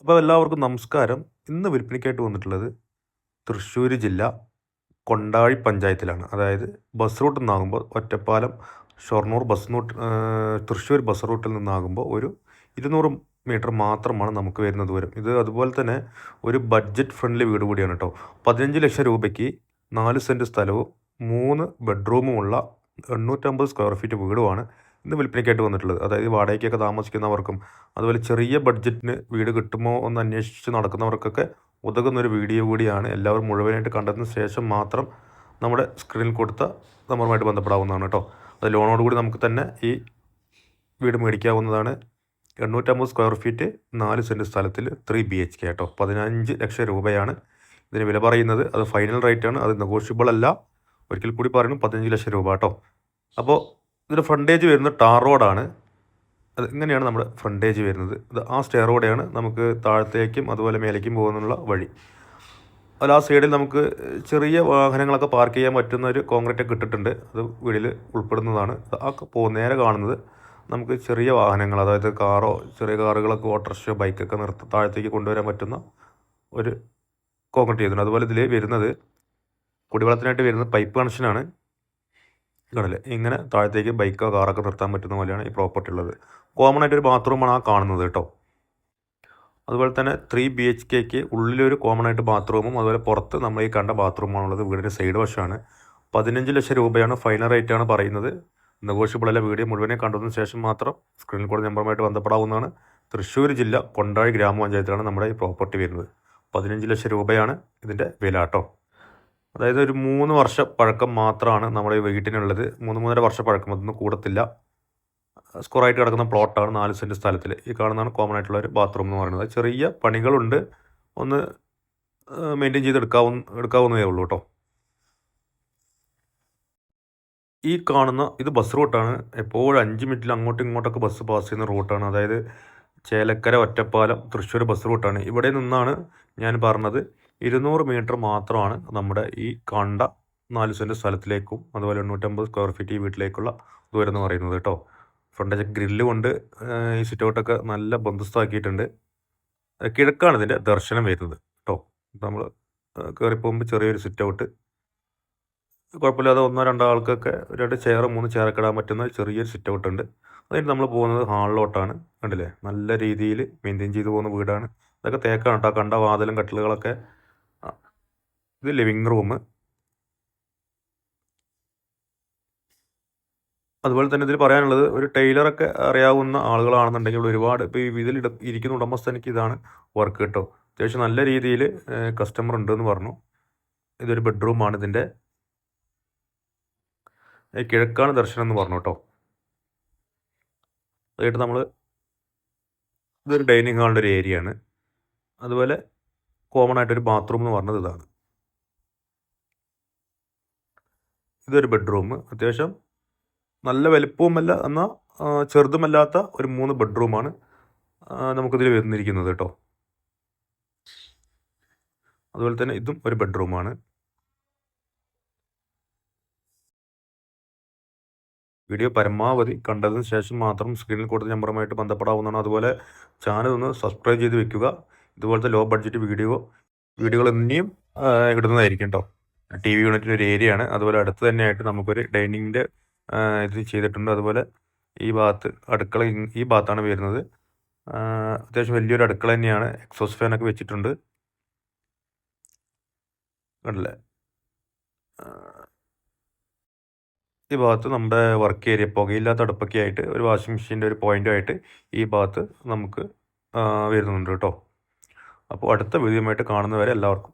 അപ്പോൾ എല്ലാവർക്കും നമസ്കാരം. ഇന്ന് വിൽപ്പനയ്ക്കായിട്ട് വന്നിട്ടുള്ളത് തൃശ്ശൂർ ജില്ല കൊണ്ടാഴി പഞ്ചായത്തിലാണ്. അതായത് ബസ് റൂട്ടിൽ നിന്നാകുമ്പോൾ ഒറ്റപ്പാലം ഷൊർണൂർ തൃശ്ശൂർ ബസ് റൂട്ടിൽ നിന്നാകുമ്പോൾ ഒരു 200 മീറ്റർ മാത്രമാണ് നമുക്ക് വരുന്ന ദൂരം. ഇത് അതുപോലെ തന്നെ ഒരു ബഡ്ജറ്റ് ഫ്രണ്ട്ലി വീട് കൂടിയാണ് കേട്ടോ. 15 ലക്ഷം രൂപയ്ക്ക് 4 സെൻറ്റ് സ്ഥലവും 3 ബെഡ്റൂമുമുള്ള 850 സ്ക്വയർ ഫീറ്റ് വീടുമാണ് ഇന്ന് വിൽപ്പനയ്ക്കായിട്ട് വന്നിട്ടുള്ളത്. അതായത് വാടകയ്ക്കൊക്കെ താമസിക്കുന്നവർക്കും അതുപോലെ ചെറിയ ബഡ്ജറ്റിന് വീട് കിട്ടുമോ എന്ന് അന്വേഷിച്ച് നടക്കുന്നവർക്കൊക്കെ ഉതകുന്നൊരു വീഡിയോ കൂടിയാണ്. എല്ലാവരും മുഴുവനായിട്ട് കണ്ടതിന് ശേഷം മാത്രം നമ്മുടെ സ്ക്രീനിൽ കൊടുത്ത നമ്പറുമായിട്ട് ബന്ധപ്പെടാവുന്നതാണ് കേട്ടോ. അത് ലോണോട് കൂടി നമുക്ക് തന്നെ ഈ വീട് മേടിക്കാവുന്നതാണ്. 850 സ്ക്വയർ ഫീറ്റ് 4 സെൻറ്റ് സ്ഥലത്തിൽ 3 BHK കേട്ടോ. 15 ലക്ഷം രൂപയാണ് ഇതിന് വില പറയുന്നത്. അത് ഫൈനൽ റേറ്റാണ്, അത് നെഗോഷ്യബിൾ അല്ല. ഒരിക്കൽ കൂടി പറയുന്നു, 15 ലക്ഷം രൂപ കേട്ടോ. അപ്പോൾ ഇതിൻ്റെ ഫ്രണ്ടേജ് വരുന്നത് ടാർ റോഡാണ്. അത് ഇങ്ങനെയാണ് നമ്മുടെ ഫ്രണ്ടേജ് വരുന്നത്. ഇത് ആ സ്റ്റെയർ റോഡാണ് നമുക്ക് താഴത്തേക്കും അതുപോലെ മേലേക്കും പോകുന്നുള്ള വഴി. അതിൽ ആ സൈഡിൽ നമുക്ക് ചെറിയ വാഹനങ്ങളൊക്കെ പാർക്ക് ചെയ്യാൻ പറ്റുന്ന ഒരു കോൺക്രീറ്റ് ഒക്കെ ഇട്ടിട്ടുണ്ട്. അത് വീടിൽ ഉൾപ്പെടുന്നതാണ്. ആ നേരെ കാണുന്നത് നമുക്ക് ചെറിയ വാഹനങ്ങൾ, അതായത് ചെറിയ കാറുകളൊക്കെ ഓട്ടോറിക്ഷ ബൈക്കൊക്കെ താഴത്തേക്ക് കൊണ്ടുവരാൻ പറ്റുന്ന ഒരു കോൺക്രീറ്റ് ചെയ്തിട്ടുണ്ട്. അതുപോലെ ഇതിൽ വരുന്നത് കുടിവെള്ളത്തിനായിട്ട് വരുന്നത് പൈപ്പ് കണക്ഷനാണ്. കണ്ടല്ലേ, ഇങ്ങനെ താഴത്തേക്ക് ബൈക്കോ കാറൊക്കെ നിർത്താൻ പറ്റുന്ന പോലെയാണ് ഈ പ്രോപ്പർട്ടി ഉള്ളത്. കോമൺ ആയിട്ടൊരു ബാത്റൂമാണ് ആ കാണുന്നത് കേട്ടോ. അതുപോലെ തന്നെ 3 BHKക്ക് ഉള്ളിലൊരു കോമൺ ആയിട്ട് ബാത്റൂമും അതുപോലെ പുറത്ത് നമ്മൾ ഈ കണ്ട ബാത്റൂമാണുള്ളത്. വീടിൻ്റെ സൈഡ് വശമാണ്. 15 ലക്ഷം രൂപയാണ് ഫൈനൽ റേറ്റാണ് പറയുന്നത്. നെഗോഷ്യബിൾ അല്ല. വീഡിയോ മുഴുവനെ കണ്ടതിന് ശേഷം മാത്രം സ്ക്രീനിൽ കൂടെ നമ്പറുമായിട്ട് ബന്ധപ്പെടാവുന്നതാണ്. തൃശ്ശൂർ ജില്ല കൊണ്ടാഴി ഗ്രാമപഞ്ചായത്തിലാണ് നമ്മുടെ ഈ പ്രോപ്പർട്ടി വരുന്നത്. 15 ലക്ഷം രൂപയാണ് ഇതിൻ്റെ വില കേട്ടോ. അതായത് ഒരു 3 വർഷ പഴക്കം മാത്രമാണ് നമ്മുടെ ഈ വീട്ടിനുള്ളത്. 3-3.5 വർഷ പഴക്കം, അതൊന്നും കൂടത്തില്ല. സ്ക്വയറായിട്ട് കിടക്കുന്ന പ്ലോട്ടാണ് 4 സെൻറ്റ് സ്ഥലത്തിൽ. ഈ കാണുന്നതാണ് കോമൺ ആയിട്ടുള്ള ഒരു ബാത്റൂം എന്ന് പറയുന്നത്. ചെറിയ പണികളുണ്ട്, ഒന്ന് മെയിൻറ്റെയിൻ ചെയ്ത് എടുക്കാവുന്നതേ ഉള്ളൂ കേട്ടോ. ഈ കാണുന്ന ഇത് ബസ് റൂട്ടാണ്. എപ്പോഴും 5 മിനിറ്റിൽ അങ്ങോട്ടും ഇങ്ങോട്ടൊക്കെ ബസ് പാസ് ചെയ്യുന്ന റൂട്ടാണ്. അതായത് ചേലക്കര ഒറ്റപ്പാലം തൃശ്ശൂർ ബസ് റൂട്ടാണ്. ഇവിടെ നിന്നാണ് ഞാൻ പറഞ്ഞത് 200 മീറ്റർ മാത്രമാണ് നമ്മുടെ ഈ കണ്ട 4 സെൻറ്റ് സ്ഥലത്തിലേക്കും അതുപോലെ 850 സ്ക്വയർ ഫീറ്റ് ഈ വീട്ടിലേക്കുള്ള ദൂരം എന്ന് പറയുന്നത് കേട്ടോ. ഫ്രണ്ടേജ് ഗ്രില്ല് കൊണ്ട് ഈ സിറ്റൗട്ടൊക്കെ നല്ല ബന്ധസ്ഥാക്കിയിട്ടുണ്ട്. കിഴക്കാണ് ഇതിൻ്റെ ദർശനം വരുന്നത് കേട്ടോ. നമ്മൾ കയറിപ്പോകുമ്പോൾ ചെറിയൊരു സിറ്റൗട്ട്, കുഴപ്പമില്ലാതെ 1-2 ആൾക്കൊക്കെ 2 ചെയർ 3 ചെയറൊക്കെ ഇടാൻ പറ്റുന്ന ചെറിയൊരു സിറ്റൗട്ട് ഉണ്ട്. അതായത് നമ്മൾ പോകുന്നത് ഹാളിലോട്ടാണ്. കണ്ടില്ലേ, നല്ല രീതിയിൽ മെയിൻറ്റെയിൻ ചെയ്ത് പോകുന്ന വീടാണ്. അതൊക്കെ തേക്കാണ് കേട്ടോ. കണ്ട വാതിലും കട്ടിലുകളൊക്കെ. ഇത് ലിവിങ് റൂം. അതുപോലെ തന്നെ ഇതിൽ പറയാനുള്ളത്, ഒരു ടൈലറൊക്കെ അറിയാവുന്ന ആളുകളാണെന്നുണ്ടെങ്കിൽ ഒരുപാട് ഇപ്പോൾ ഇതിൽ ഇരിക്കുന്ന ഉടമസ്ഥനിക്ക് ഇതാണ് വർക്ക് കേട്ടോ. അത്യാവശ്യം നല്ല രീതിയിൽ കസ്റ്റമർ ഉണ്ടെന്ന് പറഞ്ഞു. ഇതൊരു ബെഡ്റൂമാണ്. ഇതിൻ്റെ കിഴക്കാണ് ദർശനം എന്ന് പറഞ്ഞു കേട്ടോ. അതായിട്ട് ഇതൊരു ഡൈനിങ് ഹാളിൻ്റെ ഒരു ഏരിയ ആണ്. അതുപോലെ കോമൺ ആയിട്ടൊരു ബാത്റൂം എന്ന് പറഞ്ഞത് ഇതാണ്. ഇതൊരു ബെഡ്റൂം. അത്യാവശ്യം നല്ല വലുപ്പവുമല്ല എന്നാൽ ചെറുതുമല്ലാത്ത ഒരു 3 ബെഡ്റൂമാണ് നമുക്കിതിൽ വന്നിരിക്കുന്നത് കേട്ടോ. അതുപോലെ തന്നെ ഇതും ഒരു ബെഡ്റൂമാണ്. വീഡിയോ പരമാവധി കണ്ടതിന് ശേഷം മാത്രം സ്ക്രീനിൽ കൊടുത്ത നമ്പറുമായിട്ട് ബന്ധപ്പെടാവുന്നതാണ്. അതുപോലെ ചാനൽ ഒന്ന് സബ്സ്ക്രൈബ് ചെയ്ത് വെക്കുക. ഇതുപോലത്തെ ലോ ബഡ്ജറ്റ് വീഡിയോകൾ ഇനിയും ഇടുന്നതായിരിക്കും കേട്ടോ. TV യൂണിറ്റിൻ്റെ ഒരു ഏരിയ ആണ്. അതുപോലെ അടുത്ത് തന്നെയായിട്ട് നമുക്കൊരു ഡൈനിങ്ങിൻ്റെ ഇത് ചെയ്തിട്ടുണ്ട്. അതുപോലെ ഈ ഭാഗത്ത് അടുക്കള ഈ ഭാഗത്താണ് വരുന്നത്. അത്യാവശ്യം വലിയൊരു അടുക്കള തന്നെയാണ്. എക്സോസ്റ്റ് ഫാനൊക്കെ വെച്ചിട്ടുണ്ട്. കണ്ടില്ലേ, ഈ ഭാഗത്ത് നമ്മുടെ വർക്ക് ഏരിയ, പുകയില്ലാത്ത അടുപ്പൊക്കെ ആയിട്ട് ഒരു വാഷിംഗ് മെഷീൻ്റെ ഒരു പോയിൻ്റുമായിട്ട് ഈ ഭാഗത്ത് നമുക്ക് വരുന്നുണ്ട് കേട്ടോ. അപ്പോൾ അടുത്ത വീഡിയോയുമായിട്ട് കാണുന്നവരെ എല്ലാവർക്കും